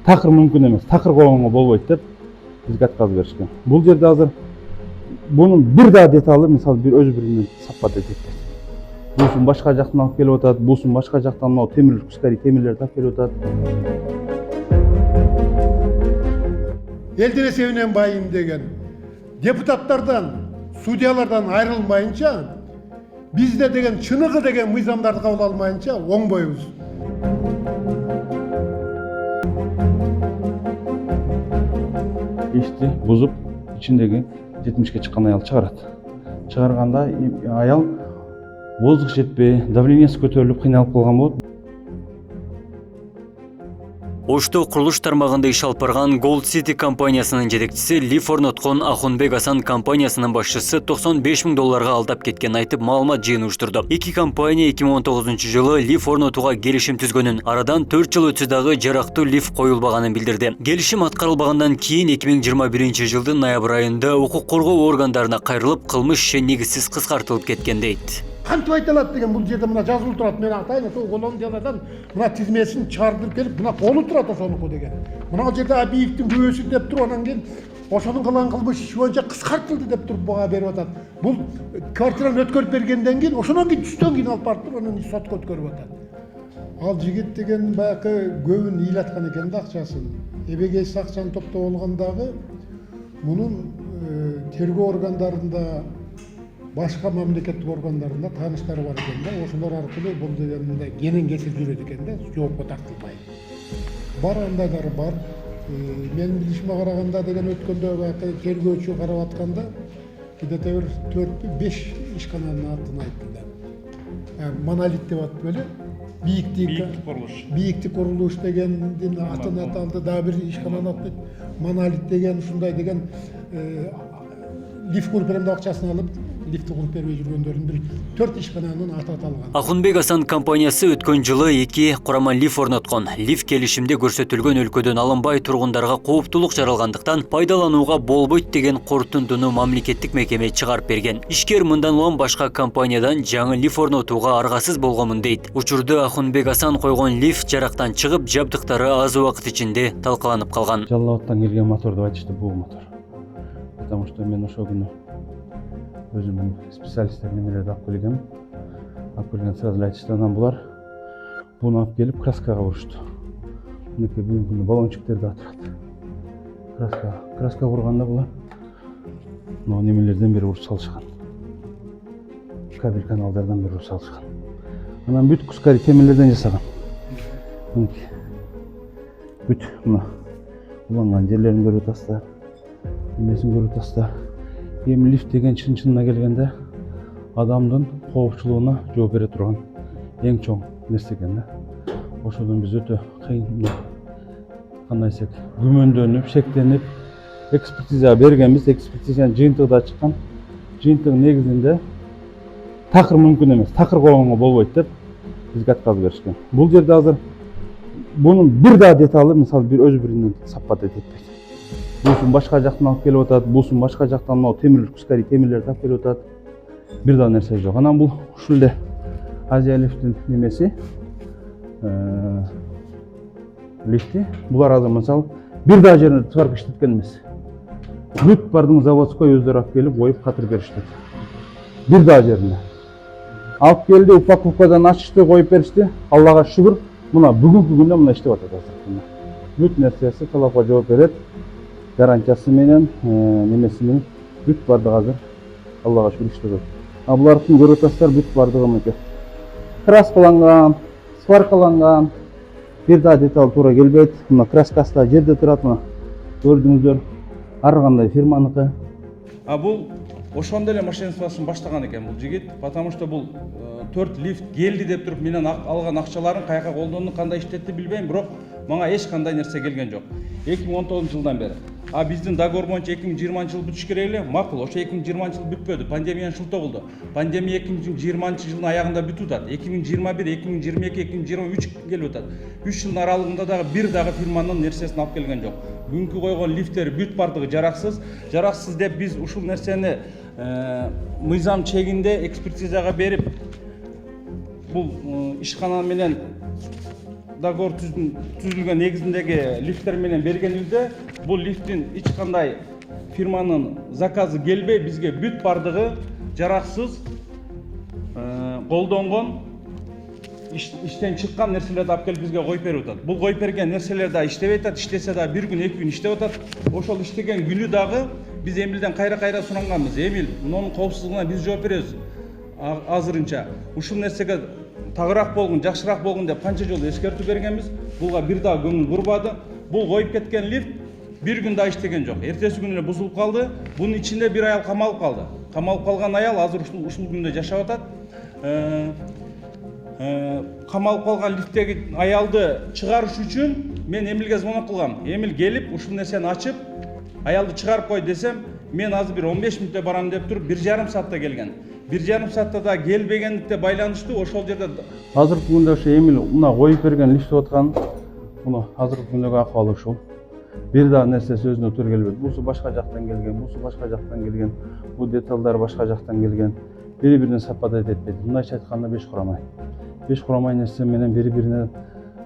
такыр мүмкүн эмес, такыр койгонго болбойт деп бизге отказ беришкен. Бул жерде азыр бунун бир да деталы мисалы бир өзү биринен саппат этет. Буусун башка жактан алып келип атат, буусун башка жактан могу темир кускари темирлерди алып келип атат. Элдин эсебинен байым деген депутаттардан, судьялардан айрылмайынча, бизде деген чыныгы деген мыйзамдарды кабыл алмайынча оңбойбуз. Ишти бузуп, ичиндеги 70-ке чыккан аял чыгарат. Чыгарганда аял воздух жетпей, давлениясы көтөрүлүп кыйналып калган болот. Ошто курулуш тармагында иш алып барган Gold City компаниясынын жетекчиси лиф орноткон Ахунбек Асан компаниясынын башчысы $95,000 алдап кеткен айтып маалымат жыйын уюштурду. Эки компания 2019-жылы лиф орнотууга келишим түзгөнүн, арадан 4 жыл өтсө дагы жарактуу лиф коюлбаганын билдирди. Келишим аткарылбагандан кийин 2021-жылдын ноябрь айында укук коргоо органдарына кайрылып, кылмыш иши негизсиз кыскартылып кеткен дейт. Кантип айтылат деген бул жерде мына жазылып турат. Мен атайын, ошол Голландиядан мына тизмесин чыгардырып келип, мына болуп турат ошонуку деген. Мына жерде Абиевдин күбөсү деп туруп, анан кийин ошонун кылган кылмыш иши боюнча кыскартылды деп туруп бага берип атат. Бул квартираны өткөрүп бергенден кийин, ошондон кийин түстөн кийин алып барып туруп, анан сотко өткөрүп атат. Ал жигит деген баягы көбүн ыйлаткан экен да акчасын. Эбегейсиз акчаны топтоп алгандагы мунун тергөө органдарында башка мамлекеттик органдарында тааныштары бар экен да, ошолор аркылуу бул деген мындай кенен кесип жүрөт экен да, жоопко тартылбай. Бар андайлары бар. Менин билишиме караганда деген өткөндө баягы тергөөчү карап атканда где-то бир 4-5 ишкананын атын айтты. Монолит деп атып эле. Бийиктик курулуш дегендин атын аталды, дагы бир ишкананы атты. Монолит деген ушундай деген лифт куруп берем деп акчасын алып, лифтти куруп бербей жүргөндөрдүн бир 4 ишкананын аты аталган. Ахунбек Асан компаниясы өткөн жылы 2 курама лифт орноткон. Лифт келишимде көрсөтүлгөн өлкөдөн алынбай тургундарга кооптулук жаралгандыктан пайдаланууга болбойт деген корутундуну мамлекеттик мекеме чыгарып берген. Ишкер мындан улам башка компаниядан жаңы лифт орнотууга аргасыз болгонмун дейт. Учурда Ахунбек Асан койгон лифт жарактан чыгып, жабдыктары аз убакыт ичинде талкаланып калган. Жалал-Абадтан келген мотор деп айтышты, бул мотор. Потому что мен ошол күнү өзүмдүн специалисттер немелерди алып келгем. Алып келген сразу эле айтышты, анан булар буну алып келип краскага бурушту. Мынакей бүгүнкү күндө баллончиктерди атырат. Краска бурганда булар мына немелерден бери уруп салышкан. Кабель каналдардан бери уруп салышкан. Анан бүт кускари темирлерден жасаган. Мынакей. Бүт мына уланган жерлерин көрүп атасыздар. Немесин көрүп атасыздар. Эми лифт деген чын-чынына келгенде адамдын коопчулугуна жооп бере турган эң чоң нерсе экен да. Ошодон биз өтө кыйын, кандай десек, күмөндөнүп, шектенип, экспертизага бергенбиз. Экспертизанын жыйынтыгы да чыккан. Жыйынтыгынын негизинде такыр мүмкүн эмес, такыр койгонго болбойт деп бизге отказ беришкен. Бул жерде азыр бунун бир да деталы мисалы бир өзү биринен саппат этпейт. Буусун башка жактан алып келип атат, буусун башка жактан могу темир кускари темирлерди алып келип атат. Бир да нерсе жок. Анан бул ушул эле Азия лифтин немеси, лифти. Булар азыр мисалы бир да жерине чыгарып иштеткен эмес. Бүт бардыгын заводской өздөрү алып келип коюп катырып беришти. Бир да жерине. Алып келди, упаковкадан ачышты, коюп беришти. Аллага шүгүр, мына бүгүнкү күндө мына иштеп атат азыр. Бүт нерсеси талапка жооп берет. Гарантиясы менен, немеси менен бүт бардыгы азыр Аллага шүгүр иштеп атат. А булардын көрүп атасыздар, бүт бардыгы мынакей. Краскаланган, сваркаланган. Бир да деталь туура келбейт. Мына краскасы да жерде турат, мына көрдүңүздөр. Ар кандай фирманыкы. А бул ошондой эле машинисткасын баштаган экен бул жигит, потому что бул 4 лифт келди деп туруп менен алган акчаларын каяка колдонду, кандай иштетти билбейм, бирок мага эч кандай нерсе келген жок. 2019-жылдан бери. А биздин договор боюнча 2020-жыл бүтүш керек эле. Макул, ошо 2020-жыл бүтпөдү. Пандемиянын шылтоо болду. Пандемия 2020-жылдын аягында бүтүп атат. 2021, 2022, 2023 келип атат. 3 жылдын аралыгында дагы бир дагы фирманын нерсесин алып келген жок. Бүгүнкү койгон лифттер бүт бардыгы жараксыз. Жараксыз деп биз ушул нерсени мыйзам чегинде экспертизага берип, бул ишкана менен договор түзүлгөн негизиндеги лифттер менен бергенибизде бул лифттин эч кандай фирманын заказы келбей бизге бүт бардыгы жараксыз колдонгон иштен чыккан нерселерди алып келип бизге коюп берип атат. Бул коюп берген нерселер да иштебей атат, иштесе да бир күн, 2 күн иштеп атат. Ошол иштеген күнү дагы биз Эмилден кайра суранганбыз. Эмил, мунун коопсуздугуна биз жооп беребиз. Азырынча ушул нерсеге тагыраак болгун, жакшыраак болгун деп канча жолу эскертүү бергенбиз. Булга бир дагы көңүл бурбады. Бул коюп кеткен лифт бир күн да иштеген жок. Эртеси күнү эле бузулуп калды. Бунун ичинде бир аял камалып калды. Камалып калган аял азыр ушул күндө жашап атат. Камалып калган лифттеги аялды чыгарыш үчүн мен Эмилге звонок кылгам. Эмил келип ушул нерсени ачып, аялды чыгарып кой десем, мен азыр бир 15 мүнөттө барам деп туруп 1,5 саатта келген. 1,5 саатта да келбегендикте байланыштуу ошол жерде Азыркы күндө ошо Эмил мына коюп берген лифт аткан муну азыркы күндөгү акыбалы ушул. Бир дагы нерсе сөзүнө туура келбейт. Бусу башка жактан келген, бусу башка жактан келген, бул деталдар башка жактан келген. Бири-бирине сападайт этпейт. Мындайча айтканда 5 курамай. 5 курамай нерсе менен бири-бирине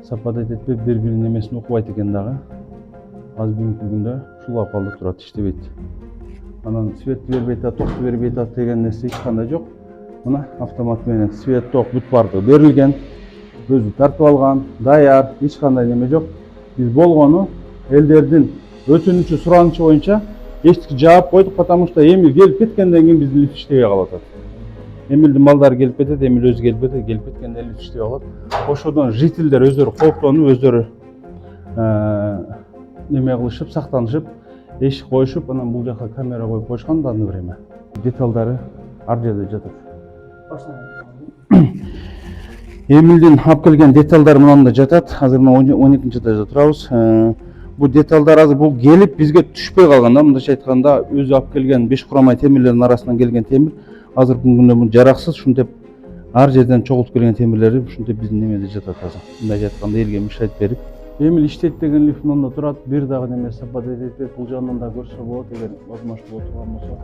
сападайт этпеп, бири-биринин эмесин укпайт экен дагы. Азыр бүгүнкү күндө ушул акыбалда турат, иштебейт. Анан светти бербей атат, токту бербей атат деген нерсе эч кандай жок. Мына автомат менен свет, ток бүт барды берилген, өзү тартып алган, даяр, эч кандай неме жок. Биз болгону элдердин өтүнүчү, суранычы боюнча эчтики жаап койдук, потому что Эмил келип кеткенден кийин биздин лифт иштебей калып атат. Эмилдин балдары келип кетет, Эмил өзү келип кетет, келип кеткенде лифт иштебей калат. Ошодон жителдер өздөрү кооптонуп, өздөрү неме кылышып, сактанышып, эшик коюшуп, анан бул жака камера коюп койушкан да аны время. Деталдары ар жерде жатат. Эмилдин алып келген деталдары мынанда жатат. Азыр мына 12-нчи этажда турабыз. Бул деталдар азыр бул келип бизге түшпөй калган да, мындайча айтканда өзү алып келген 5 курамай темирлердин арасынан келген темир азыркы күндө бул жараксыз, ушинтип ар жерден чогултуп келген темирлери ушинтип биздин немеде жатат азыр. Мындайча айтканда элге мешайт берип. Эмил иштейт деген лифт мында турат, бир дагы неме сападайт этпейт. Бул жагынан да көрсө болот, эгер возможно боло турган болсо.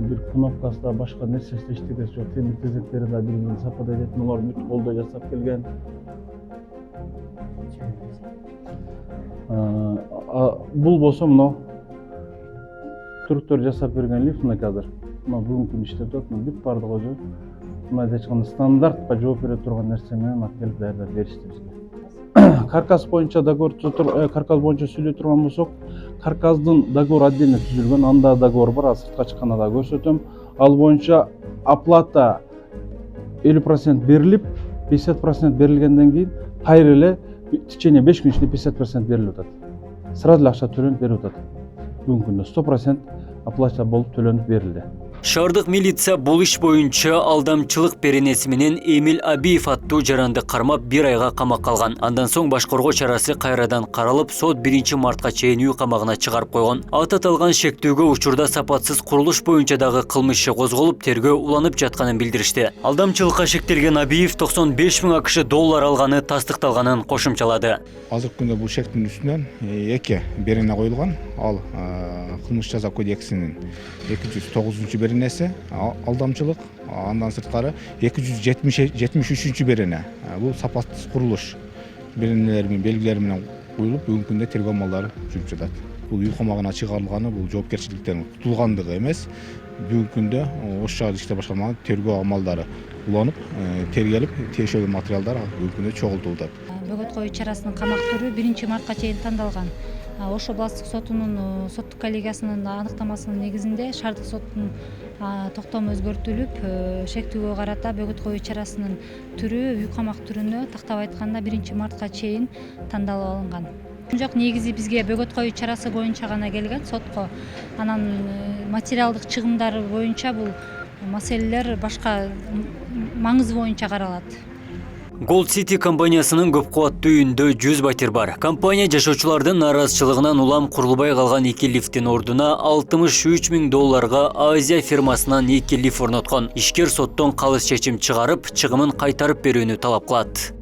Бир кнопкасы да башка нерсеси да иштегенси жок, темир тезектери да бири-бирин сападайт этип, алар бүт колдо жасап келген. Бул болсо мына түрктөр жасап берген лифт мына азыр. Мына бүгүнкү күндө иштеп турат, мына бүт бардыгы өзү. Мына айтканда стандартка жооп бере турган нерсе менен алып келип даярдап беришти бизге. Каркас боюнча договор каркас боюнча сүйлөй турган болсок, каркастын договор отдельно түзүлгөн, анда договор бар, сыртка чыкканда да көрсөтөм. Ал боюнча оплата 50% берилип, 50% берилгенден кийин кайра эле в течение 5 күн ичинде 50% берилип атат. Сразу эле акча төлөнүп берип атат. Бүгүнкү күндө 100% оплата болуп төлөнүп берилди. Шаардык милиция бул иш боюнча алдамчылык беренеси менен Эмил Абиев аттуу жаранды кармап 1 айга камакка алган. Андан соң башкаруу чарасы кайрадан каралып, сот 1 мартка чейин үй камагына чыгарып койгон. Ат аталган шектүүгө учурда сапатсыз курулуш боюнча дагы кылмыш иши козголуп, тергөө уланып жатканын билдиришти. Алдамчылыкка шектелген Абиев 95 000 АКШ доллар алганы тастыкталганын кошумчалады. Азыркы күндө бул шектин үстүнөн 2 берене коюлган. Ал кылмыш жаза кодексинин 209 беренеси алдамчылык, андан сырткары 273 берене. Бул сапатсыз курулуш беренелери менен белгилери менен коюлуп, бүгүнкү күндө тергөө амалдары жүрүп жатат. Бул үй камагына чыгарылганы бул жоопкерчиликтен кутулгандыгы эмес. Бүгүнкү күндө ош шаар ички башкарманын тергөө амалдары уланып, тергелип, тиешелүү материалдар бүгүнкү күндө чогултулду. Бөгөт коюу чарасынын камак түрү 1 мартка чейин тандалган. Ош областык сотунун соттук коллегиясынын аныктамасынын негизинде шаардык соттун токтому өзгөртүлүп, шектүүгө карата бөгөт коюу чарасынын түрү үй камак түрүнө тактап айтканда 1 мартка чейин тандалып алынган. Жок, негизи бизге бөгөт коюу чарасы боюнча гана келген сотко. Анан материалдык чыгымдары боюнча бул маселелер башка маңызы боюнча каралат. Gold City компаниясынын көп кубаттуу үйүндө 100 батир бар. Компания жашоочулардын нараазычылыгынан улам курулбай калган 2 лифттин ордуна 63 000 долларга Азия фирмасынан 2 лифт орноткон. Ишкер соттон калыс чечим чыгарып, чыгымын кайтарып берүүнү талап кылат.